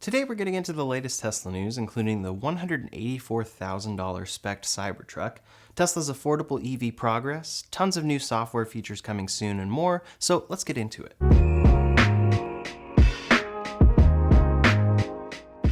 Today we're getting into the latest Tesla news, including the $184,000 spec'd Cybertruck, Tesla's affordable EV progress, tons of new software features coming soon, and more, so let's get into it.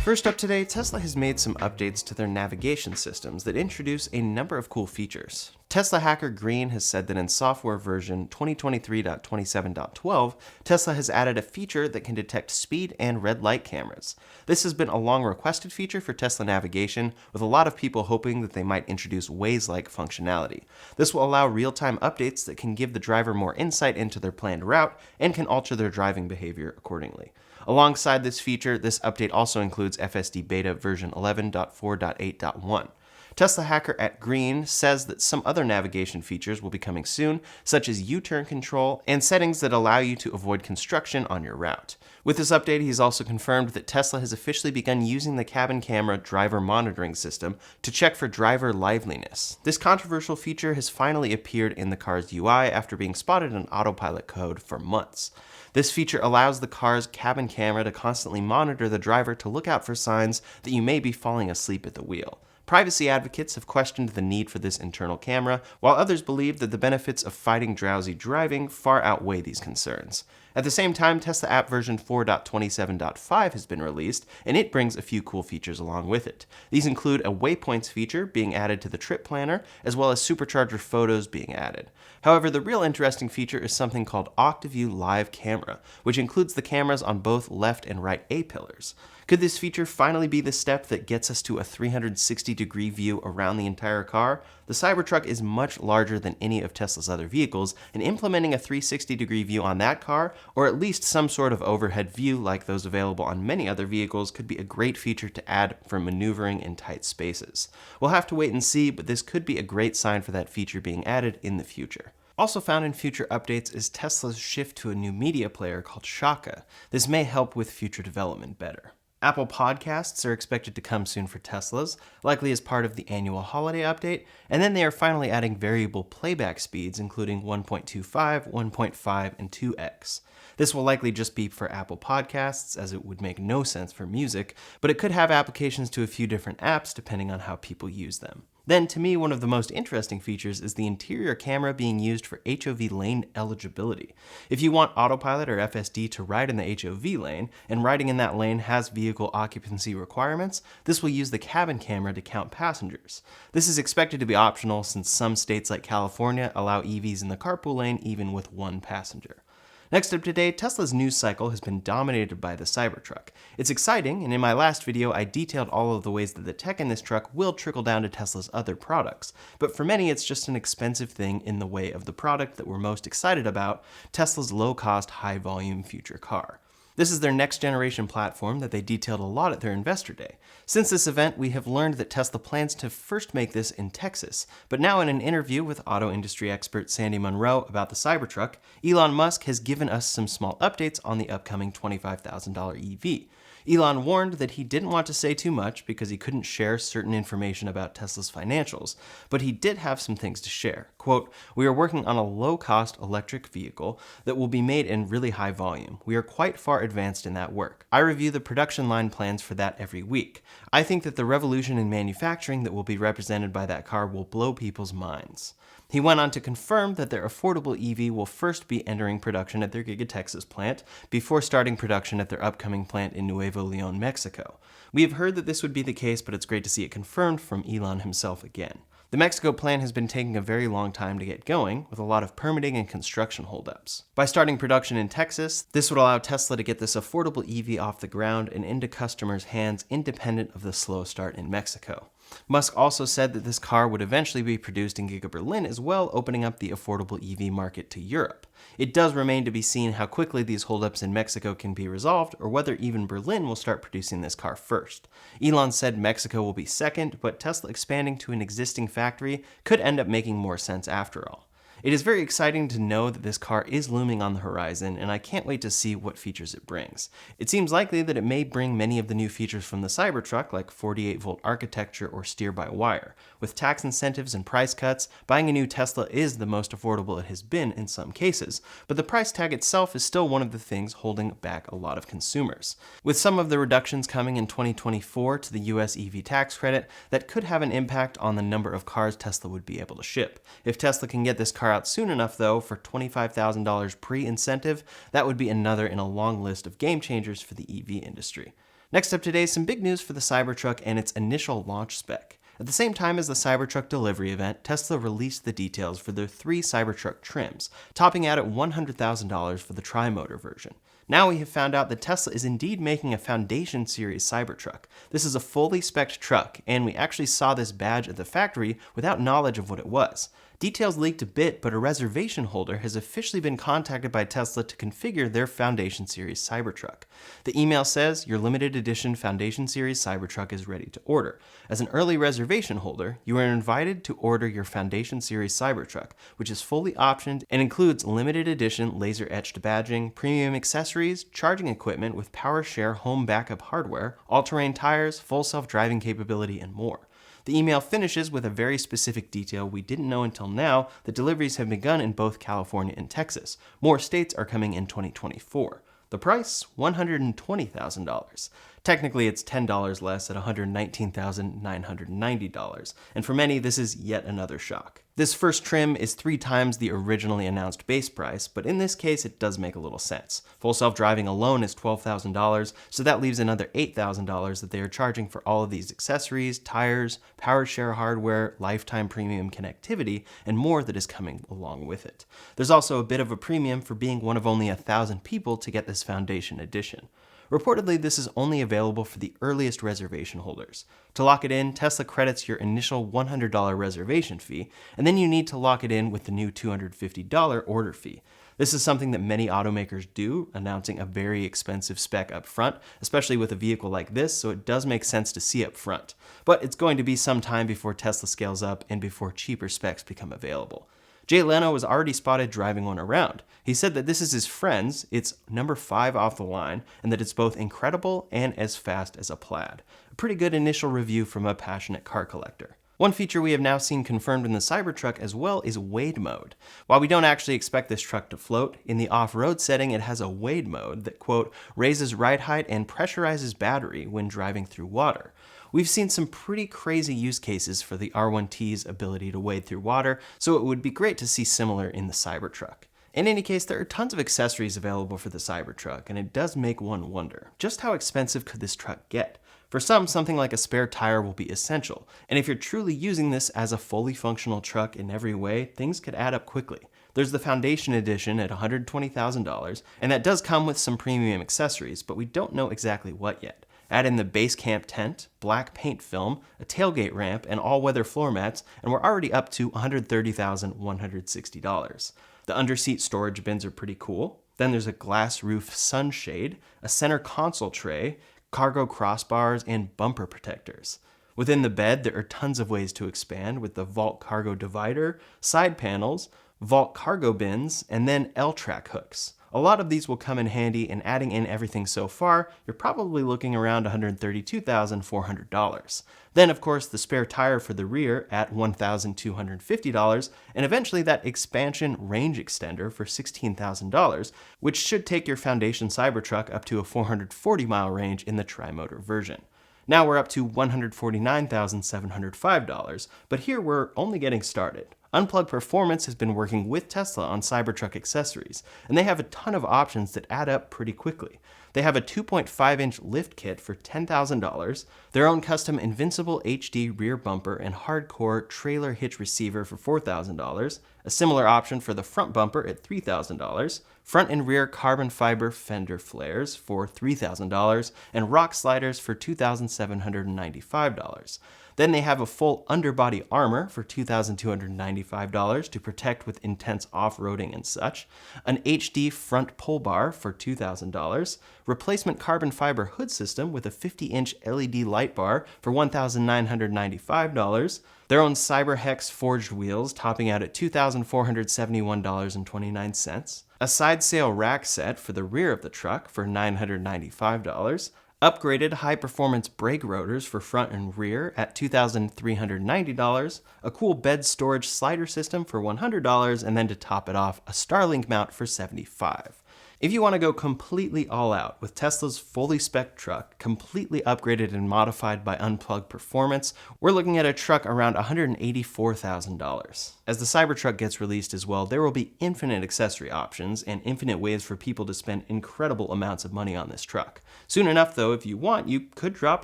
First up today, Tesla has made some updates to their navigation systems that introduce a number of cool features. Tesla hacker Green has said that in software version 2023.27.12, Tesla has added a feature that can detect speed and red light cameras. This has been a long requested feature for Tesla navigation, with a lot of people hoping that they might introduce Waze-like functionality. This will allow real-time updates that can give the driver more insight into their planned route and can alter their driving behavior accordingly. Alongside this feature, this update also includes FSD Beta version 11.4.8.1. Tesla hacker at Green says that some other navigation features will be coming soon, such as U-turn control and settings that allow you to avoid construction on your route. With this update, he's also confirmed that Tesla has officially begun using the cabin camera driver monitoring system to check for driver liveliness. This controversial feature has finally appeared in the car's UI after being spotted in autopilot code for months. This feature allows the car's cabin camera to constantly monitor the driver to look out for signs that you may be falling asleep at the wheel. Privacy advocates have questioned the need for this internal camera, while others believe that the benefits of fighting drowsy driving far outweigh these concerns. At the same time, Tesla app version 4.27.5 has been released, and it brings a few cool features along with it. These include a waypoints feature being added to the trip planner, as well as supercharger photos being added. However, the real interesting feature is something called OctaView Live Camera, which includes the cameras on both left and right A-pillars. Could this feature finally be the step that gets us to a 360-degree view around the entire car? The Cybertruck is much larger than any of Tesla's other vehicles, and implementing a 360-degree view on that car, or at least some sort of overhead view like those available on many other vehicles, could be a great feature to add for maneuvering in tight spaces. We'll have to wait and see, but this could be a great sign for that feature being added in the future. Also found in future updates is Tesla's shift to a new media player called Shaka. This may help with future development better. Apple Podcasts are expected to come soon for Teslas, likely as part of the annual holiday update, and then they are finally adding variable playback speeds, including 1.25, 1.5, and 2x. This will likely just be for Apple Podcasts, as it would make no sense for music, but it could have applications to a few different apps depending on how people use them. Then, to me, one of the most interesting features is the interior camera being used for HOV lane eligibility. If you want autopilot or FSD to ride in the HOV lane, and riding in that lane has vehicle occupancy requirements, this will use the cabin camera to count passengers. This is expected to be optional since some states like California allow EVs in the carpool lane even with one passenger. Next up today, Tesla's news cycle has been dominated by the Cybertruck. It's exciting, and in my last video I detailed all of the ways that the tech in this truck will trickle down to Tesla's other products, but for many it's just an expensive thing in the way of the product that we're most excited about, Tesla's low-cost, high-volume future car. This is their next generation platform that they detailed a lot at their investor day. Since this event, we have learned that Tesla plans to first make this in Texas, but now in an interview with auto industry expert Sandy Munro about the Cybertruck, Elon Musk has given us some small updates on the upcoming $25,000 EV. Elon warned that he didn't want to say too much because he couldn't share certain information about Tesla's financials, but he did have some things to share. Quote, "We are working on a low-cost electric vehicle that will be made in really high volume. We are quite far advanced in that work. I review the production line plans for that every week. I think that the revolution in manufacturing that will be represented by that car will blow people's minds." He went on to confirm that their affordable EV will first be entering production at their Giga Texas plant before starting production at their upcoming plant in Nuevo Leon, Mexico. We have heard that this would be the case, but it's great to see it confirmed from Elon himself again. The Mexico plant has been taking a very long time to get going, with a lot of permitting and construction holdups. By starting production in Texas, this would allow Tesla to get this affordable EV off the ground and into customers' hands independent of the slow start in Mexico. Musk also said that this car would eventually be produced in Giga Berlin as well, opening up the affordable EV market to Europe. It does remain to be seen how quickly these holdups in Mexico can be resolved, or whether even Berlin will start producing this car first. Elon said Mexico will be second, but Tesla expanding to an existing factory could end up making more sense after all. It is very exciting to know that this car is looming on the horizon, and I can't wait to see what features it brings. It seems likely that it may bring many of the new features from the Cybertruck, like 48-volt architecture or steer-by-wire. With tax incentives and price cuts, buying a new Tesla is the most affordable it has been in some cases, but the price tag itself is still one of the things holding back a lot of consumers. With some of the reductions coming in 2024 to the US EV tax credit, that could have an impact on the number of cars Tesla would be able to ship. If Tesla can get this car out soon enough, though, for $25,000 pre-incentive, that would be another in a long list of game changers for the EV industry. Next up today, some big news for the Cybertruck and its initial launch spec. At the same time as the Cybertruck delivery event, Tesla released the details for their 3 Cybertruck trims, topping out at $100,000 for the tri-motor version. Now we have found out that Tesla is indeed making a Foundation Series Cybertruck. This is a fully spec'd truck, and we actually saw this badge at the factory without knowledge of what it was. Details leaked a bit, but a reservation holder has officially been contacted by Tesla to configure their Foundation Series Cybertruck. The email says your limited edition Foundation Series Cybertruck is ready to order. As an early reservation holder, you are invited to order your Foundation Series Cybertruck, which is fully optioned and includes limited edition laser-etched badging, premium accessories, charging equipment with PowerShare home backup hardware, all-terrain tires, full self-driving capability, and more. The email finishes with a very specific detail we didn't know until now that deliveries have begun in both California and Texas. More states are coming in 2024. The price? $120,000. Technically, it's $10 less at $119,990, and for many, this is yet another shock. This first trim is 3 times the originally announced base price, but in this case, it does make a little sense. Full self-driving alone is $12,000, so that leaves another $8,000 that they are charging for all of these accessories, tires, PowerShare hardware, lifetime premium connectivity, and more that is coming along with it. There's also a bit of a premium for being one of only 1,000 people to get this Foundation edition. Reportedly, this is only available for the earliest reservation holders. To lock it in, Tesla credits your initial $100 reservation fee, and then you need to lock it in with the new $250 order fee. This is something that many automakers do, announcing a very expensive spec up front, especially with a vehicle like this, so it does make sense to see up front. But it's going to be some time before Tesla scales up and before cheaper specs become available. Jay Leno was already spotted driving one around. He said that this is his friend's, it's number 5 off the line, and that it's both incredible and as fast as a Plaid. A pretty good initial review from a passionate car collector. One feature we have now seen confirmed in the Cybertruck as well is wade mode. While we don't actually expect this truck to float, in the off-road setting it has a wade mode that, quote, raises ride height and pressurizes battery when driving through water. We've seen some pretty crazy use cases for the R1T's ability to wade through water, so it would be great to see similar in the Cybertruck. In any case, there are tons of accessories available for the Cybertruck, and it does make one wonder, just how expensive could this truck get? For some, something like a spare tire will be essential, and if you're truly using this as a fully functional truck in every way, things could add up quickly. There's the Foundation Edition at $120,000, and that does come with some premium accessories, but we don't know exactly what yet. Add in the base camp tent, black paint film, a tailgate ramp, and all-weather floor mats, and we're already up to $130,160. The underseat storage bins are pretty cool. Then there's a glass roof sunshade, a center console tray, cargo crossbars, and bumper protectors. Within the bed, there are tons of ways to expand with the vault cargo divider, side panels, vault cargo bins, and then L-track hooks. A lot of these will come in handy, and adding in everything so far, you're probably looking around $132,400. Then, of course, the spare tire for the rear at $1,250, and eventually that expansion range extender for $16,000, which should take your Foundation Cybertruck up to a 440-mile range in the tri-motor version. Now we're up to $149,705, but here we're only getting started. Unplugged Performance has been working with Tesla on Cybertruck accessories, and they have a ton of options that add up pretty quickly. They have a 2.5-inch lift kit for $10,000, their own custom Invincible HD rear bumper and hardcore trailer hitch receiver for $4,000, a similar option for the front bumper at $3,000, front and rear carbon fiber fender flares for $3,000, and rock sliders for $2,795. Then they have a full underbody armor for $2,295 to protect with intense off-roading and such, an HD front pull bar for $2,000, replacement carbon fiber hood system with a 50-inch LED light bar for $1,995, their own CyberHex forged wheels topping out at $2,000, $2,471.29, a side sail rack set for the rear of the truck for $995, upgraded high-performance brake rotors for front and rear at $2,390, a cool bed storage slider system for $100, and then to top it off, a Starlink mount for $75. If you want to go completely all out with Tesla's fully spec'd truck, completely upgraded and modified by Unplugged Performance, we're looking at a truck around $184,000. As the Cybertruck gets released as well, there will be infinite accessory options and infinite ways for people to spend incredible amounts of money on this truck. Soon enough though, if you want, you could drop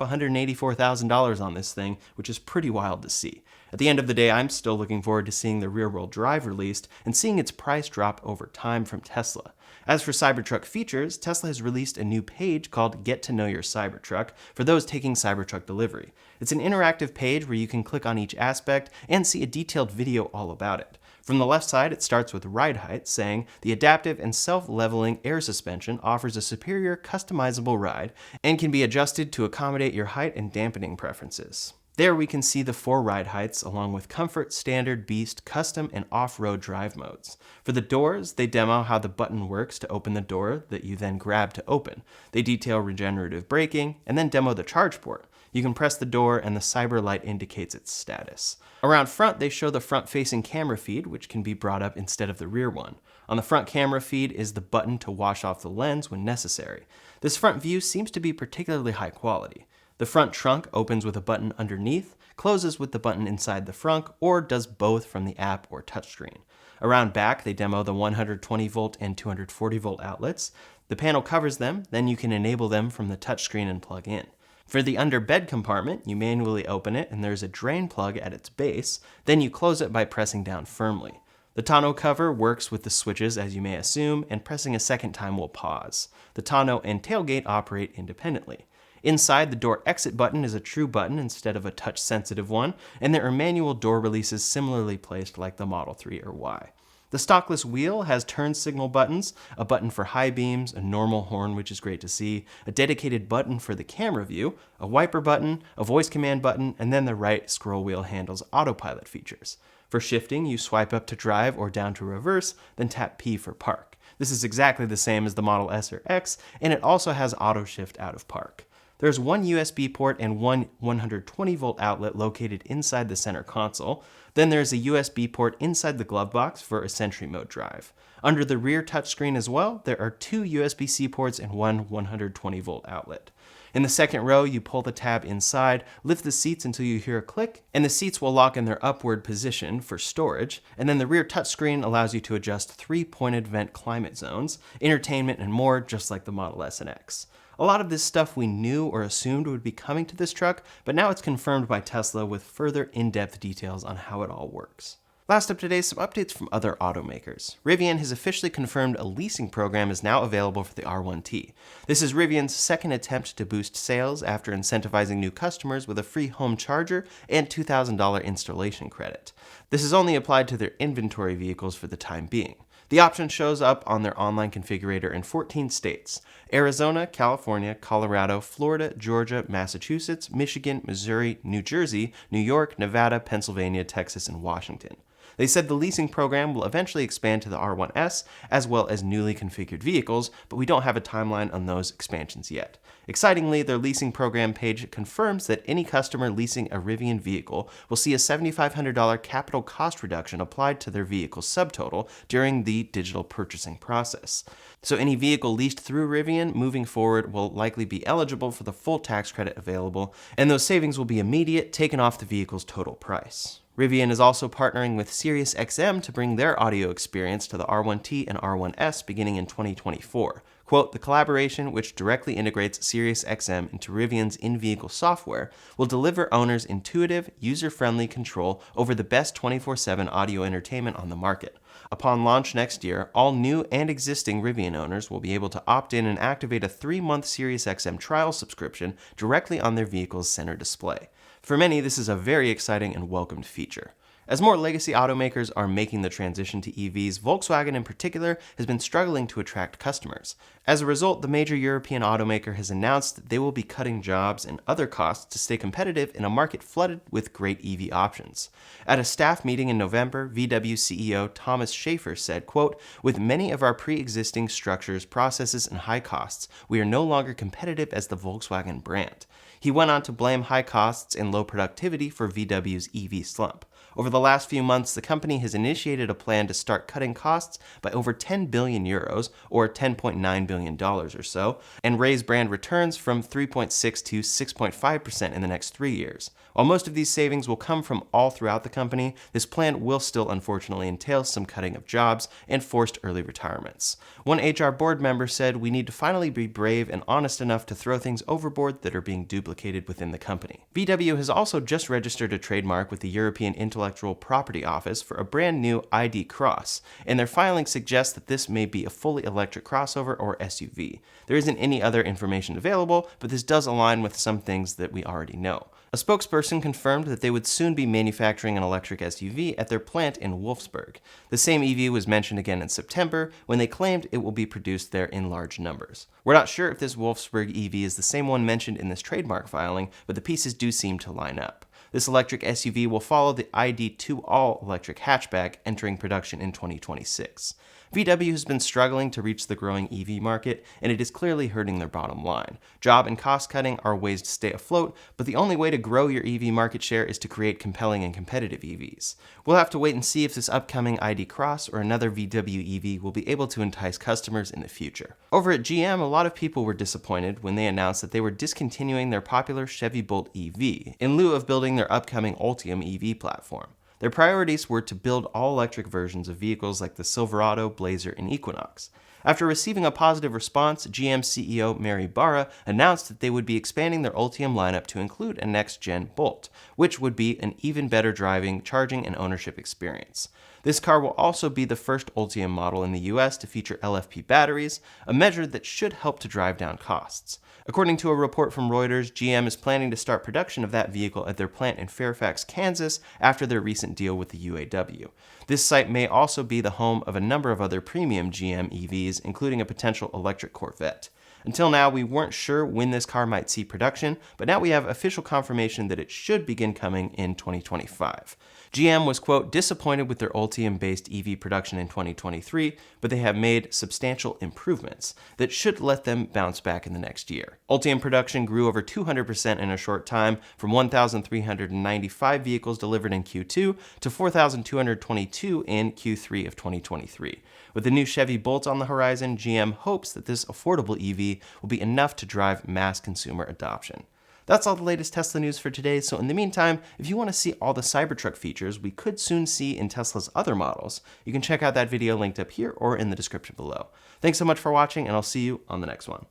$184,000 on this thing, which is pretty wild to see. At the end of the day, I'm still looking forward to seeing the rear-wheel drive released and seeing its price drop over time from Tesla. As for Cybertruck features, Tesla has released a new page called Get to Know Your Cybertruck for those taking Cybertruck delivery. It's an interactive page where you can click on each aspect and see a detailed video all about it. From the left side, it starts with ride height, saying, the adaptive and self-leveling air suspension offers a superior customizable ride and can be adjusted to accommodate your height and dampening preferences. There we can see the 4 ride heights along with comfort, standard, beast, custom, and off-road drive modes. For the doors, they demo how the button works to open the door that you then grab to open. They detail regenerative braking and then demo the charge port. You can press the door and the cyber light indicates its status. Around front, they show the front-facing camera feed, which can be brought up instead of the rear one. On the front camera feed is the button to wash off the lens when necessary. This front view seems to be particularly high quality. The front trunk opens with a button underneath, closes with the button inside the front, or does both from the app or touchscreen. Around back, they demo the 120 volt and 240 volt outlets. The panel covers them, then you can enable them from the touchscreen and plug in. For the under bed compartment, you manually open it and there's a drain plug at its base, then you close it by pressing down firmly. The tonneau cover works with the switches as you may assume, and pressing a second time will pause. The tonneau and tailgate operate independently. Inside, the door exit button is a true button instead of a touch-sensitive one, and there are manual door releases similarly placed like the Model 3 or Y. The stockless wheel has turn signal buttons, a button for high beams, a normal horn, which is great to see, a dedicated button for the camera view, a wiper button, a voice command button, and then the right scroll wheel handles autopilot features. For shifting, you swipe up to drive or down to reverse, then tap P for park. This is exactly the same as the Model S or X, and it also has auto shift out of park. There's one USB port and one 120 volt outlet located inside the center console. Then there's a USB port inside the glove box for a Sentry mode drive. Under the rear touchscreen as well, there are 2 USB-C ports and one 120 volt outlet. In the second row, you pull the tab inside, lift the seats until you hear a click, and the seats will lock in their upward position for storage, and then the rear touchscreen allows you to adjust 3 pointed vent climate zones, entertainment, and more, just like the Model S and X. A lot of this stuff we knew or assumed would be coming to this truck, but now it's confirmed by Tesla with further in-depth details on how it all works. Last up today, some updates from other automakers. Rivian has officially confirmed a leasing program is now available for the R1T. This is Rivian's second attempt to boost sales after incentivizing new customers with a free home charger and $2,000 installation credit. This is only applied to their inventory vehicles for the time being. The option shows up on their online configurator in 14 states: Arizona, California, Colorado, Florida, Georgia, Massachusetts, Michigan, Missouri, New Jersey, New York, Nevada, Pennsylvania, Texas, and Washington. They said the leasing program will eventually expand to the R1S as well as newly configured vehicles, but we don't have a timeline on those expansions yet. Excitingly, their leasing program page confirms that any customer leasing a Rivian vehicle will see a $7,500 capital cost reduction applied to their vehicle subtotal during the digital purchasing process. So any vehicle leased through Rivian moving forward will likely be eligible for the full tax credit available, and those savings will be immediate, taken off the vehicle's total price. Rivian is also partnering with SiriusXM to bring their audio experience to the R1T and R1S beginning in 2024. Quote, the collaboration, which directly integrates SiriusXM into Rivian's in-vehicle software, will deliver owners intuitive, user-friendly control over the best 24/7 audio entertainment on the market. Upon launch next year, all new and existing Rivian owners will be able to opt in and activate a 3-month SiriusXM trial subscription directly on their vehicle's center display. For many, this is a very exciting and welcomed feature. As more legacy automakers are making the transition to EVs, Volkswagen in particular has been struggling to attract customers. As a result, the major European automaker has announced that they will be cutting jobs and other costs to stay competitive in a market flooded with great EV options. At a staff meeting in November, VW CEO Thomas Schaefer said, quote, "With many of our pre-existing structures, processes, and high costs, we are no longer competitive as the Volkswagen brand." He went on to blame high costs and low productivity for VW's EV slump. Over the last few months, the company has initiated a plan to start cutting costs by over 10 billion euros, or $10.9 billion or so, and raise brand returns from 3.6 to 6.5% in the next 3 years. While most of these savings will come from all throughout the company, this plan will still unfortunately entail some cutting of jobs and forced early retirements. One HR board member said, "We need to finally be brave and honest enough to throw things overboard that are being duplicated within the company." VW has also just registered a trademark with the European Intellectual Property Office for a brand new ID Cross, and their filing suggests that this may be a fully electric crossover or SUV. There isn't any other information available, but this does align with some things that we already know. A spokesperson confirmed that they would soon be manufacturing an electric SUV at their plant in Wolfsburg. The same EV was mentioned again in September, when they claimed it will be produced there in large numbers. We're not sure if this Wolfsburg EV is the same one mentioned in this trademark filing, but the pieces do seem to line up. This electric SUV will follow the ID.2 all-electric hatchback entering production in 2026. VW has been struggling to reach the growing EV market, and it is clearly hurting their bottom line. Job and cost cutting are ways to stay afloat, but the only way to grow your EV market share is to create compelling and competitive EVs. We'll have to wait and see if this upcoming ID Cross or another VW EV will be able to entice customers in the future. Over at GM, a lot of people were disappointed when they announced that they were discontinuing their popular Chevy Bolt EV in lieu of building their upcoming Ultium EV platform. Their priorities were to build all-electric versions of vehicles like the Silverado, Blazer, and Equinox. After receiving a positive response, GM CEO Mary Barra announced that they would be expanding their Ultium lineup to include a next-gen Bolt, which would be an even better driving, charging, and ownership experience. This car will also be the first Ultium model in the US to feature LFP batteries, a measure that should help to drive down costs. According to a report from Reuters, GM is planning to start production of that vehicle at their plant in Fairfax, Kansas, after their recent deal with the UAW. This site may also be the home of a number of other premium GM EVs, including a potential electric Corvette. Until now, we weren't sure when this car might see production, but now we have official confirmation that it should begin coming in 2025. GM was, quote, "disappointed with their Ultium-based EV production in 2023, but they have made substantial improvements that should let them bounce back in the next year." Ultium production grew over 200% in a short time, from 1,395 vehicles delivered in Q2 to 4,222 in Q3 of 2023. With the new Chevy Bolt on the horizon, GM hopes that this affordable EV will be enough to drive mass consumer adoption. That's all the latest Tesla news for today, so in the meantime, if you want to see all the Cybertruck features we could soon see in Tesla's other models, you can check out that video linked up here or in the description below. Thanks so much for watching, and I'll see you on the next one.